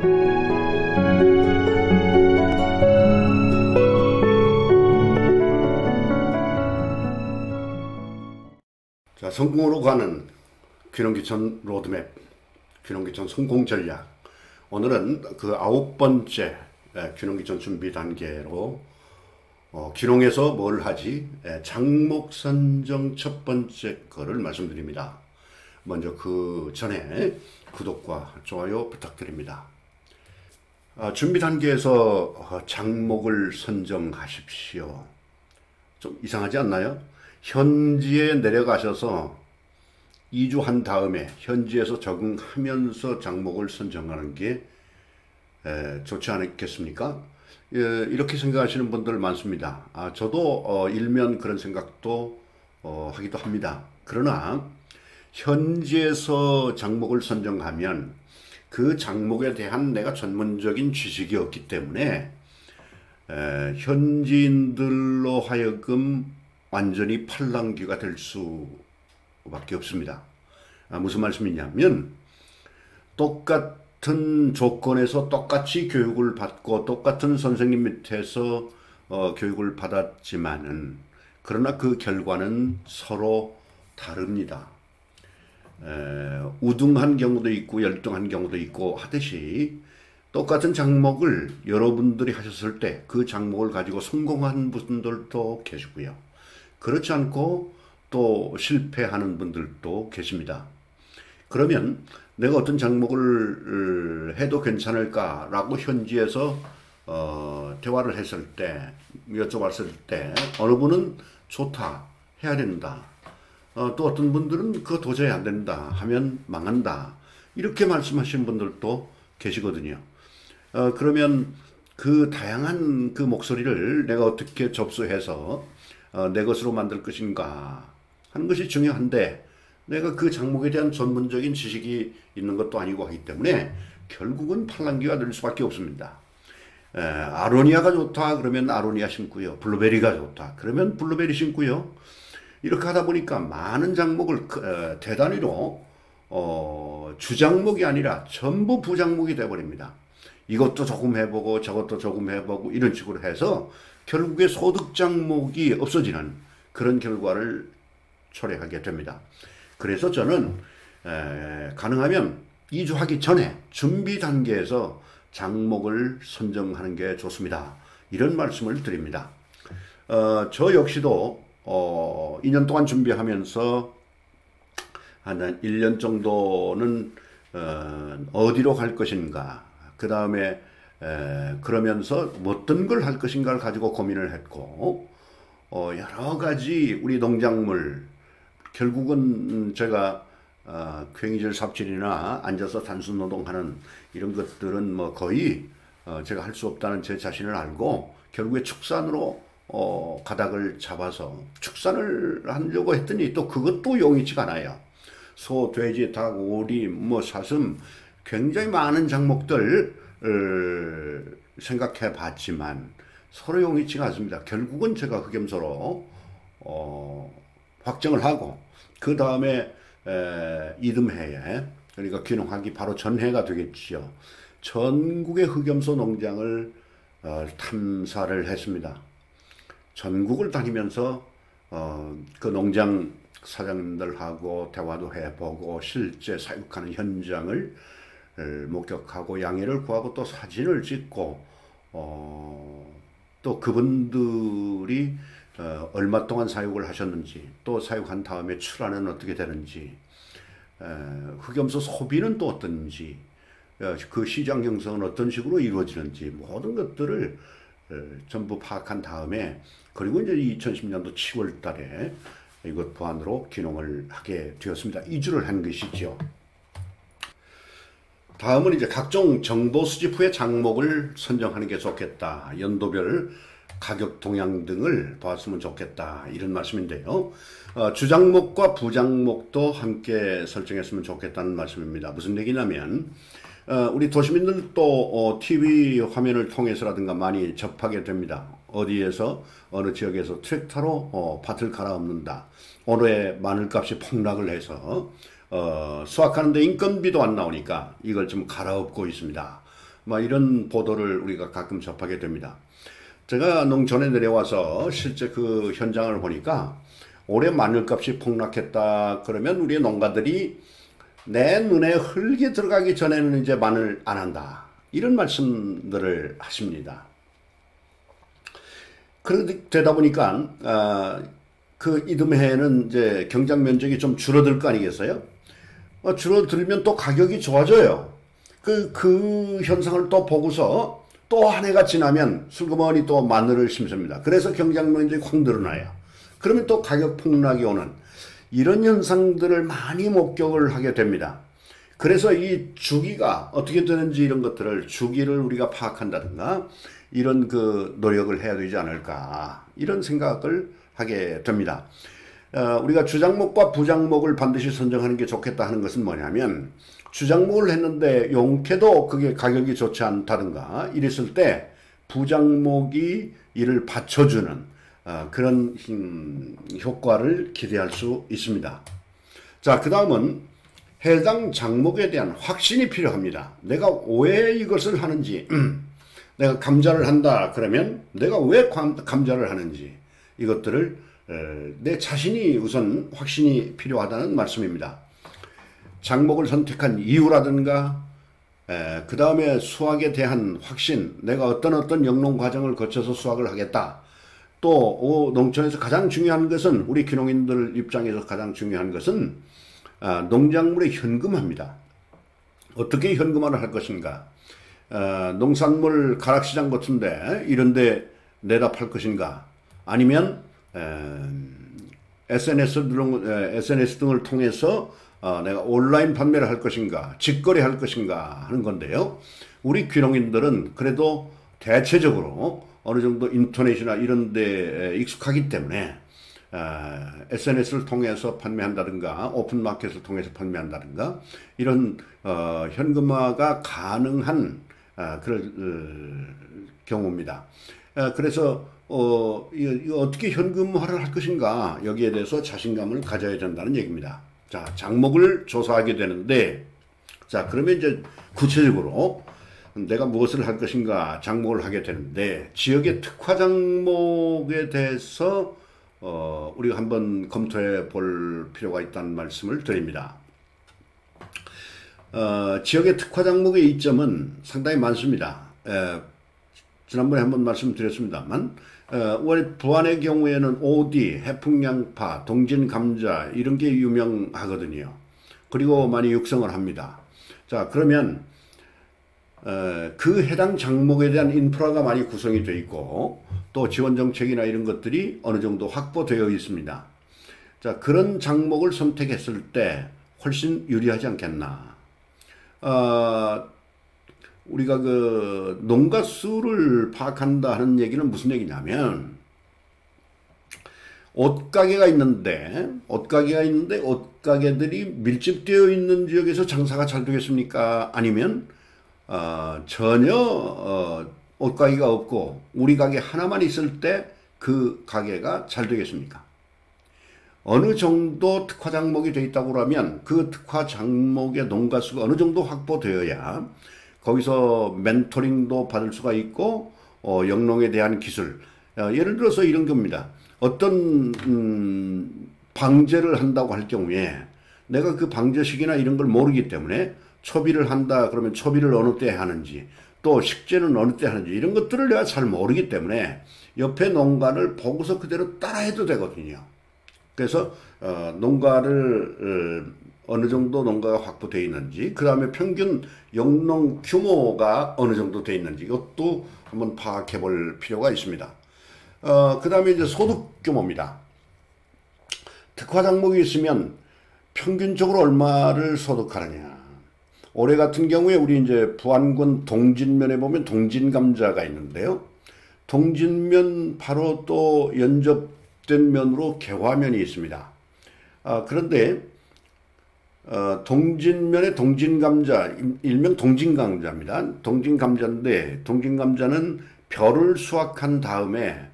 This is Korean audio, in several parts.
자, 성공으로 가는 귀농귀촌 로드맵, 귀농귀촌 성공 전략. 오늘은 그 9번째 귀농귀촌 준비 단계로 귀농에서 뭘 하지? 장목 선정 첫 번째 거를 말씀드립니다. 먼저 그 전에 구독과 좋아요 부탁드립니다. 준비 단계에서 장목을 선정하십시오. 좀 이상하지 않나요? 현지에 내려가셔서 2주한 다음에 현지에서 적응하면서 장목을 선정하는 게 좋지 않겠습니까? 이렇게 생각하시는 분들 많습니다. 저도 일면 그런 생각도 하기도 합니다. 그러나 현지에서 장목을 선정하면 그 장목에 대한 내가 전문적인 지식이 없기 때문에 현지인들로 하여금 완전히 팔랑귀가 될 수밖에 없습니다. 무슨 말씀이냐면 똑같은 조건에서 똑같이 교육을 받고 똑같은 선생님 밑에서 교육을 받았지만은 그러나 그 결과는 서로 다릅니다. 우등한 경우도 있고 열등한 경우도 있고 하듯이 똑같은 장목을 여러분들이 하셨을 때 그 장목을 가지고 성공한 분들도 계시고요. 그렇지 않고 또 실패하는 분들도 계십니다. 그러면 내가 어떤 장목을 해도 괜찮을까라고 현지에서 대화를 했을 때, 여쭤봤을 때 어느 분은 좋다, 해야 된다. 또 어떤 분들은 그거 도저히 안 된다 하면 망한다. 이렇게 말씀하시는 분들도 계시거든요. 그러면 그 다양한 그 목소리를 내가 어떻게 접수해서 내 것으로 만들 것인가 하는 것이 중요한데 내가 그 장목에 대한 전문적인 지식이 있는 것도 아니고 하기 때문에 결국은 팔랑귀가 될 수밖에 없습니다. 아로니아가 좋다 그러면 아로니아 심고요. 블루베리가 좋다 그러면 블루베리 심고요. 이렇게 하다 보니까 많은 장목을 대단위로 주장목이 아니라 전부 부장목이 되어버립니다. 이것도 조금 해보고 저것도 조금 해보고 이런 식으로 해서 결국에 소득 장목이 없어지는 그런 결과를 초래하게 됩니다. 그래서 저는 가능하면 2주 하기 전에 준비 단계에서 장목을 선정하는 게 좋습니다. 이런 말씀을 드립니다. 저 역시도 2년 동안 준비하면서 한 1년 정도는 어디로 갈 것인가, 그 다음에 그러면서 어떤 걸 할 것인가를 가지고 고민을 했고 여러 가지 우리 농작물, 결국은 제가 괭이질 삽질이나 앉아서 단순 노동하는 이런 것들은 뭐 거의 제가 할 수 없다는 제 자신을 알고 결국에 축산으로 가닥을 잡아서 축산을 하려고 했더니 또 그것도 용이치가 않아요. 소, 돼지, 닭, 오리, 뭐 사슴 굉장히 많은 장목들 생각해 봤지만 서로 용이치가 않습니다. 결국은 제가 흑염소로 확정을 하고 그 다음에 이듬해에, 그러니까 귀농하기 바로 전해가 되겠지요. 전국의 흑염소 농장을 탐사를 했습니다. 전국을 다니면서 그 농장 사장님들하고 대화도 해보고 실제 사육하는 현장을 목격하고 양해를 구하고 또 사진을 찍고 또 그분들이 얼마 동안 사육을 하셨는지, 또 사육한 다음에 출하는 어떻게 되는지, 흑염소 소비는 또 어떤지, 그 시장 형성은 어떤 식으로 이루어지는지 모든 것들을 전부 파악한 다음에, 그리고 이제 2010년도 7월 달에 이것 보안으로 귀농을 하게 되었습니다. 2주를 한 것이죠. 다음은 이제 각종 정보 수집 후에 장목을 선정하는 게 좋겠다. 연도별 가격 동향 등을 봤으면 좋겠다. 이런 말씀인데요. 주장목과 부장목도 함께 설정했으면 좋겠다는 말씀입니다. 무슨 얘기냐면 우리 도시민들도 TV 화면을 통해서라든가 많이 접하게 됩니다. 어디에서 어느 지역에서 트랙터로 밭을 갈아엎는다. 올해 마늘값이 폭락을 해서 수확하는데 인건비도 안 나오니까 이걸 좀 갈아엎고 있습니다. 뭐 이런 보도를 우리가 가끔 접하게 됩니다. 제가 농촌에 내려와서 실제 그 현장을 보니까 올해 마늘값이 폭락했다 그러면 우리 농가들이 내 눈에 흙이 들어가기 전에는 이제 마늘 안 한다, 이런 말씀들을 하십니다. 그렇게 되다 보니까 그 이듬해에는 이제 경작 면적이 좀 줄어들 거 아니겠어요? 줄어들면 또 가격이 좋아져요. 그 현상을 또 보고서 또 한 해가 지나면 슬그머니 또 마늘을 심습니다. 그래서 경작 면적이 확 늘어나요. 그러면 또 가격 폭락이 오는 이런 현상들을 많이 목격을 하게 됩니다. 그래서 이 주기가 어떻게 되는지 이런 것들을 주기를 우리가 파악한다든가 이런 그 노력을 해야 되지 않을까, 이런 생각을 하게 됩니다. 우리가 주장목과 부장목을 반드시 선정하는 게 좋겠다 하는 것은 뭐냐면, 주장목을 했는데 용케도 그게 가격이 좋지 않다든가 이랬을 때 부장목이 이를 받쳐주는 그런 효과를 기대할 수 있습니다. 자, 그 다음은 해당 장목에 대한 확신이 필요합니다. 내가 왜 이것을 하는지, 내가 감자를 한다 그러면 내가 왜 감자를 하는지, 이것들을 내 자신이 우선 확신이 필요하다는 말씀입니다. 장목을 선택한 이유라든가 그 다음에 수확에 대한 확신, 내가 어떤 영농 과정을 거쳐서 수확을 하겠다. 또 농촌에서 가장 중요한 것은, 우리 귀농인들 입장에서 가장 중요한 것은 농작물의 현금화입니다. 어떻게 현금화를 할 것인가, 농산물 가락시장 같은데 이런데 내다 팔 것인가, 아니면 SNS 등을 통해서 내가 온라인 판매를 할 것인가, 직거래 할 것인가 하는 건데요. 우리 귀농인들은 그래도 대체적으로 어느 정도 인터넷이나 이런 데 익숙하기 때문에 SNS를 통해서 판매한다든가 오픈마켓을 통해서 판매한다든가 이런 현금화가 가능한 그런 경우입니다. 그래서 이거 어떻게 현금화를 할 것인가, 여기에 대해서 자신감을 가져야 된다는 얘기입니다. 자, 장목을 조사하게 되는데, 자, 그러면 이제 구체적으로 내가 무엇을 할 것인가 장목을 하게 되는데, 지역의 특화 장목에 대해서 우리가 한번 검토해 볼 필요가 있다는 말씀을 드립니다. 지역의 특화 장목의 이점은 상당히 많습니다. 지난번에 한번 말씀드렸습니다만, 부안의 경우에는 오디, 해풍양파, 동진감자 이런 게 유명하거든요. 그리고 많이 육성을 합니다. 자, 그러면 그 해당 장목에 대한 인프라가 많이 구성이 되어 있고 또 지원 정책이나 이런 것들이 어느 정도 확보되어 있습니다. 자, 그런 장목을 선택했을 때 훨씬 유리하지 않겠나. 우리가 그 농가 수를 파악한다 하는 얘기는 무슨 얘기냐면, 옷가게가 있는데 옷가게들이 밀집되어 있는 지역에서 장사가 잘 되겠습니까? 아니면 전혀 옷가게가 없고 우리 가게 하나만 있을 때 그 가게가 잘 되겠습니까? 어느 정도 특화 장목이 되어 있다고 하면 그 특화 장목의 농가 수가 어느 정도 확보되어야 거기서 멘토링도 받을 수가 있고 영농에 대한 기술, 예를 들어서 이런 겁니다. 어떤 방제를 한다고 할 경우에 내가 그 방제식이나 이런 걸 모르기 때문에 초비를 한다 그러면 초비를 어느 때 하는지, 또 식재는 어느 때 하는지 이런 것들을 내가 잘 모르기 때문에 옆에 농가를 보고서 그대로 따라해도 되거든요. 그래서 농가를 어느 정도 농가가 확보되어 있는지, 그 다음에 평균 영농 규모가 어느 정도 되어 있는지 이것도 한번 파악해 볼 필요가 있습니다. 그 다음에 이제 소득 규모입니다. 특화 장목이 있으면 평균적으로 얼마를 소득하느냐. 올해 같은 경우에 우리 이제 부안군 동진면에 보면 동진감자가 있는데요. 동진면 바로 또 연접된 면으로 개화면이 있습니다. 그런데 동진면의 동진감자, 일명 동진감자입니다. 동진감자인데 동진감자는 벼를 수확한 다음에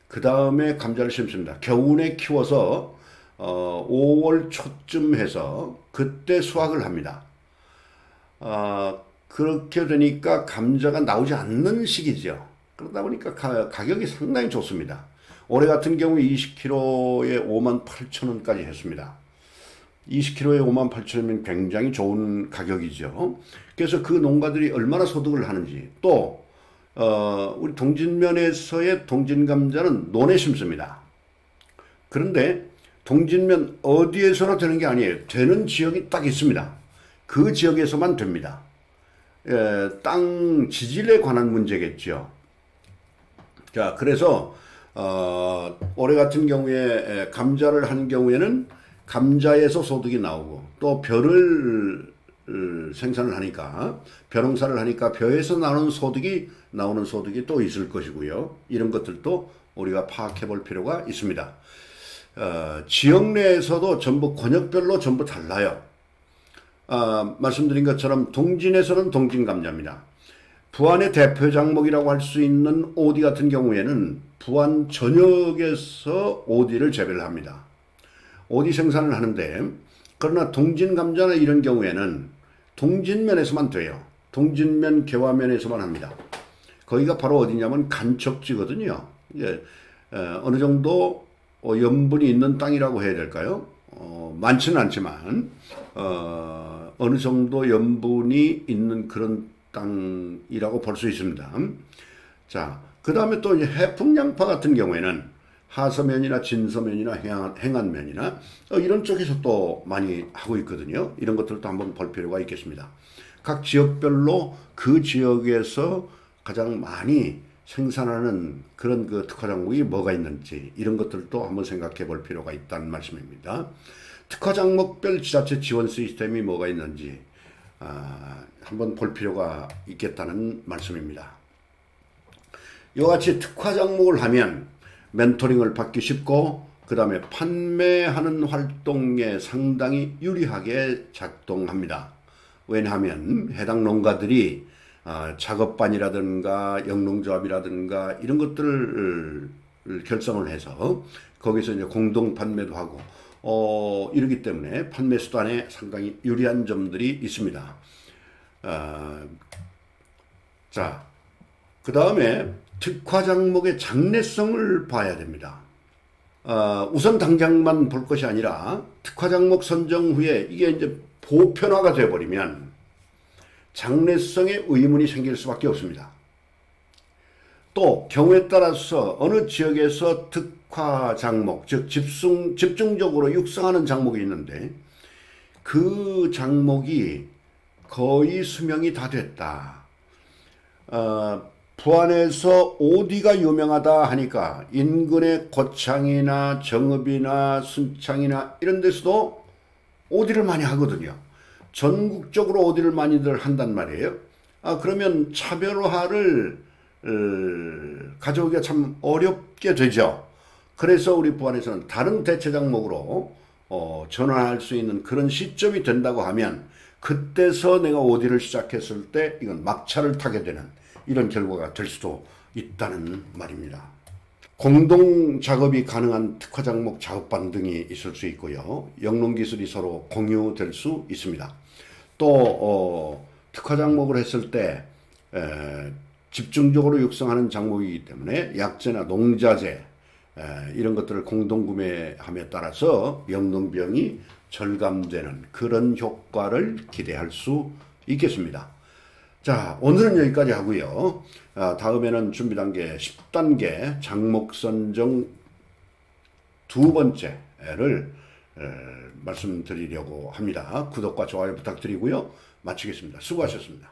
그 다음에 감자를 심습니다. 겨우내 키워서 5월 초쯤 해서 그때 수확을 합니다. 그렇게 되니까 감자가 나오지 않는 시기죠. 그러다 보니까 가격이 상당히 좋습니다. 올해 같은 경우 20kg에 58,000원까지 했습니다. 20kg에 58,000원이면 굉장히 좋은 가격이죠. 그래서 그 농가들이 얼마나 소득을 하는지, 또 우리 동진면에서의 동진감자는 논에 심습니다. 그런데 동진면 어디에서나 되는 게 아니에요. 되는 지역이 딱 있습니다. 그 지역에서만 됩니다. 땅 지질에 관한 문제겠죠. 자, 그래서 올해 같은 경우에 감자를 한 경우에는 감자에서 소득이 나오고, 또 벼를 생산을 하니까, 벼농사를 하니까 벼에서 나오는 소득이 또 있을 것이고요. 이런 것들도 우리가 파악해 볼 필요가 있습니다. 지역 내에서도 전부 권역별로 전부 달라요. 말씀드린 것처럼 동진에서는 동진감자입니다. 부안의 대표 작목이라고 할 수 있는 오디 같은 경우에는 부안 전역에서 오디를 재배를 합니다. 오디 생산을 하는데, 그러나 동진감자나 이런 경우에는 동진면에서만 돼요. 동진면 개화면에서만 합니다. 거기가 바로 어디냐면 간척지거든요. 어느 정도 염분이 있는 땅이라고 해야 될까요? 많지는 않지만 어느 정도 염분이 있는 그런 땅이라고 볼 수 있습니다. 자, 그 다음에 또 이제 해풍양파 같은 경우에는 하서면이나 진서면이나 행안면이나 이런 쪽에서 또 많이 하고 있거든요. 이런 것들도 한번 볼 필요가 있겠습니다. 각 지역별로 그 지역에서 가장 많이 생산하는 그런 그 특화 작목이 뭐가 있는지, 이런 것들도 한번 생각해 볼 필요가 있다는 말씀입니다. 특화 작목별 지자체 지원 시스템이 뭐가 있는지 한번 볼 필요가 있겠다는 말씀입니다. 이와 같이 특화 작목을 하면 멘토링을 받기 쉽고, 그 다음에 판매하는 활동에 상당히 유리하게 작동합니다. 왜냐하면 해당 농가들이 작업반이라든가 영농조합이라든가 이런 것들을 결성을 해서 거기서 이제 공동 판매도 하고 이러기 때문에 판매 수단에 상당히 유리한 점들이 있습니다. 자, 그 다음에 특화 작목의 장래성을 봐야 됩니다. 우선 당장만 볼 것이 아니라 특화 작목 선정 후에 이게 이제 보편화가 되어버리면 장래성에 의문이 생길 수밖에 없습니다. 또 경우에 따라서 어느 지역에서 특화 작목, 즉 집중적으로 육성하는 작목이 있는데 그 작목이 거의 수명이 다 됐다. 부안에서 오디가 유명하다 하니까 인근의 고창이나 정읍이나 순창이나 이런 데서도 오디를 많이 하거든요. 전국적으로 오디를 많이들 한단 말이에요. 그러면 차별화를 가져오기가 참 어렵게 되죠. 그래서 우리 부안에서는 다른 대체 작목으로 전환할 수 있는 그런 시점이 된다고 하면, 그때서 내가 오디를 시작했을 때 이건 막차를 타게 되는 이런 결과가 될 수도 있다는 말입니다. 공동 작업이 가능한 특화 작목 작업반 등이 있을 수 있고요. 영농기술이 서로 공유될 수 있습니다. 또 특화 작목을 했을 때 집중적으로 육성하는 작목이기 때문에 약재나 농자재 이런 것들을 공동 구매함에 따라서 영농비용이 절감되는 그런 효과를 기대할 수 있겠습니다. 자, 오늘은 여기까지 하고요. 다음에는 준비 단계 10단계 작목 선정 두 번째를 말씀드리려고 합니다. 구독과 좋아요 부탁드리고요. 마치겠습니다. 수고하셨습니다.